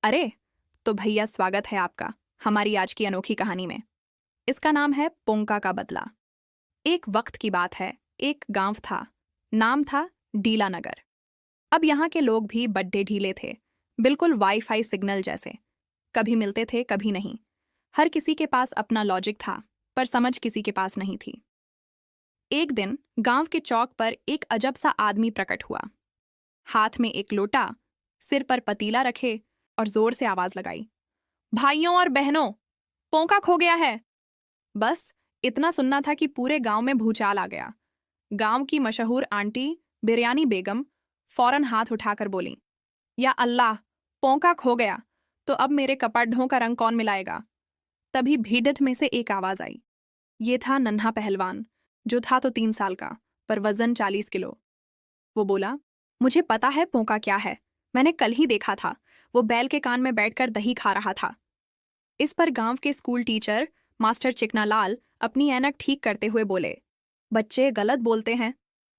अरे, तो भैया स्वागत है आपका हमारी आज की अनोखी कहानी में। इसका नाम है पोंका का बदला। एक वक्त की बात है, एक गांव था। नाम था डीला नगर। अब यहाँ के लोग भी बड्डे ढीले थे, बिल्कुल वाईफाई सिग्नल जैसे। कभी मिलते थे, कभी नहीं। हर किसी के पास अपना लॉजिक था, पर समझ किसी के पास नहीं थी। एक दिन गांव के चौक पर एक अजब सा आदमी प्रकट हुआ। हाथ में एक लोटा, सिर पर पतीला रखे और जोर से आवाज लगाई, भाइयों और बहनों, पोंका खो गया है। बस इतना सुनना था कि पूरे गांव में भूचाल आ गया। गांव की मशहूर आंटी बिरयानी बेगम फौरन हाथ उठाकर बोली, या अल्लाह, पोंका खो गया तो अब मेरे कपड़ों का रंग कौन मिलाएगा। तभी भीड़ट में से एक आवाज आई। ये था नन्हा पहलवान, जो था तो 3 साल का, पर वजन 40 किलो। वो बोला, मुझे पता है पोंका क्या है। मैंने कल ही देखा था, वो बैल के कान में बैठकर दही खा रहा था। इस पर गांव के स्कूल टीचर मास्टर चिकनालाल अपनी ऐनक ठीक करते हुए बोले, बच्चे गलत बोलते हैं।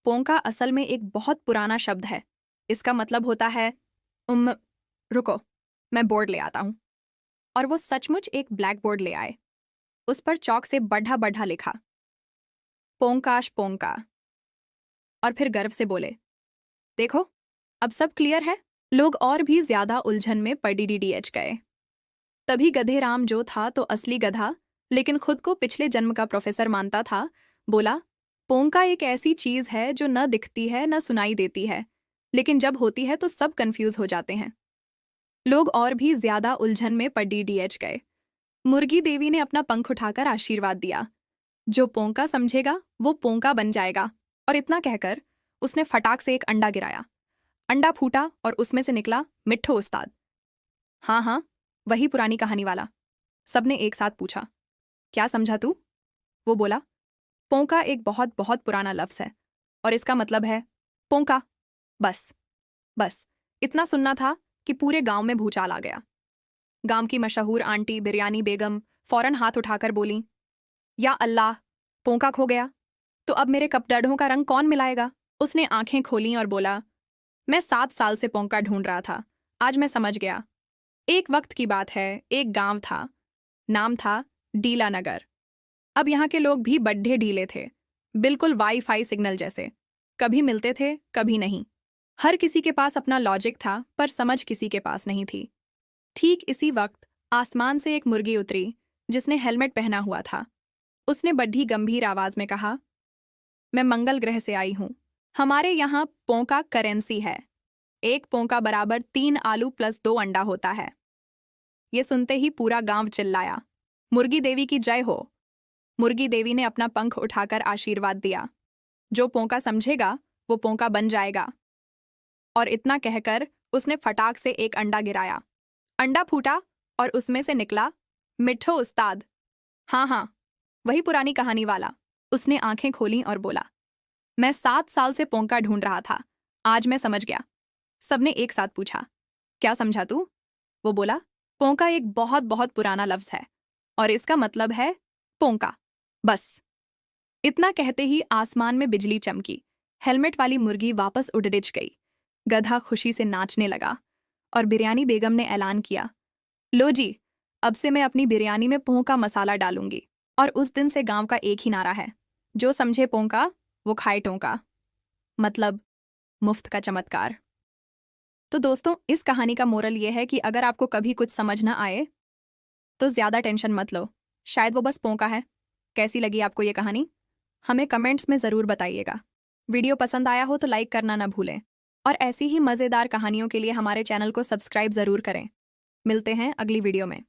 पोंका असल में एक बहुत पुराना शब्द है। इसका मतलब होता है रुको, मैं बोर्ड ले आता हूं। और वो सचमुच एक ब्लैक बोर्ड ले आए। उस पर चौक से बढ़ा बढ़ा लिखा, पोंकाश पोंका। और फिर गर्व से बोले, देखो, अब सब क्लियर है। लोग और भी ज्यादा उलझन में पड़ीडीडीएच गए। तभी गधे राम, जो था तो असली गधा लेकिन खुद को पिछले जन्म का प्रोफेसर मानता था, बोला, पोंका एक ऐसी चीज है जो न दिखती है न सुनाई देती है, लेकिन जब होती है तो सब कंफ्यूज हो जाते हैं। लोग और भी ज्यादा उलझन में पड़ीडीएच गए। मुर्गी देवी ने अपना पंख उठाकर आशीर्वाद दिया, जो पोंका समझेगा वो पोंका बन जाएगा। और इतना कहकर उसने फटाक से एक अंडा गिराया। अंडा फूटा और उसमें से निकला मिट्ठू उस्ताद। हाँ हाँ, वही पुरानी कहानी वाला। सबने एक साथ पूछा, क्या समझा तू? वो बोला, पोंका एक बहुत बहुत पुराना लफ्ज है और इसका मतलब है पोंका। बस इतना सुनना था कि पूरे गांव में भूचाल आ गया। गांव की मशहूर आंटी बिरयानी बेगम फौरन हाथ उठाकर बोली, या अल्लाह, पोंका खो गया तो अब मेरे कपड़ों का रंग कौन मिलाएगा। उसने आंखें खोलीं और बोला, मैं 7 साल से पोंका ढूंढ रहा था, आज मैं समझ गया। एक वक्त की बात है, एक गांव था। नाम था डीला नगर। अब यहाँ के लोग भी बड्ढे ढीले थे, बिल्कुल वाईफाई सिग्नल जैसे। कभी मिलते थे, कभी नहीं। हर किसी के पास अपना लॉजिक था, पर समझ किसी के पास नहीं थी। ठीक इसी वक्त आसमान से एक मुर्गी उतरी, जिसने हेलमेट पहना हुआ था। उसने बड़ी गंभीर आवाज में कहा, मैं मंगल ग्रह से आई हूं। हमारे यहाँ पोंका करेंसी है। एक पोंका बराबर 3 आलू प्लस 2 अंडा होता है। ये सुनते ही पूरा गांव चिल्लाया, मुर्गी देवी की जय हो। मुर्गी देवी ने अपना पंख उठाकर आशीर्वाद दिया, जो पोंका समझेगा वो पोंका बन जाएगा। और इतना कहकर उसने फटाक से एक अंडा गिराया। अंडा फूटा और उसमें से निकला मिट्ठू उस्ताद। हाँ हाँ, वही पुरानी कहानी वाला। उसने आंखें खोलीं और बोला, मैं 7 साल से पोंका ढूंढ रहा था, आज मैं समझ गया। सबने एक साथ पूछा, क्या समझा तू? वो बोला, पोंका एक बहुत बहुत पुराना लफ्ज है और इसका मतलब है पोंका। बस इतना कहते ही आसमान में बिजली चमकी। हेलमेट वाली मुर्गी वापस उड़िच गई। गधा खुशी से नाचने लगा और बिरयानी बेगम ने ऐलान किया, लो जी, अब से मैं अपनी बिरयानी में पोंका मसाला डालूंगी। और उस दिन से गांव का एक ही नारा है, जो समझे पोंका वो खाए टोंका। मतलब मुफ्त का चमत्कार। तो दोस्तों, इस कहानी का मोरल ये है कि अगर आपको कभी कुछ समझ ना आए तो ज्यादा टेंशन मत लो, शायद वो बस पोंका है। कैसी लगी आपको ये कहानी? हमें कमेंट्स में जरूर बताइएगा। वीडियो पसंद आया हो तो लाइक करना ना भूलें और ऐसी ही मजेदार कहानियों के लिए हमारे चैनल को सब्सक्राइब जरूर करें। मिलते हैं अगली वीडियो में।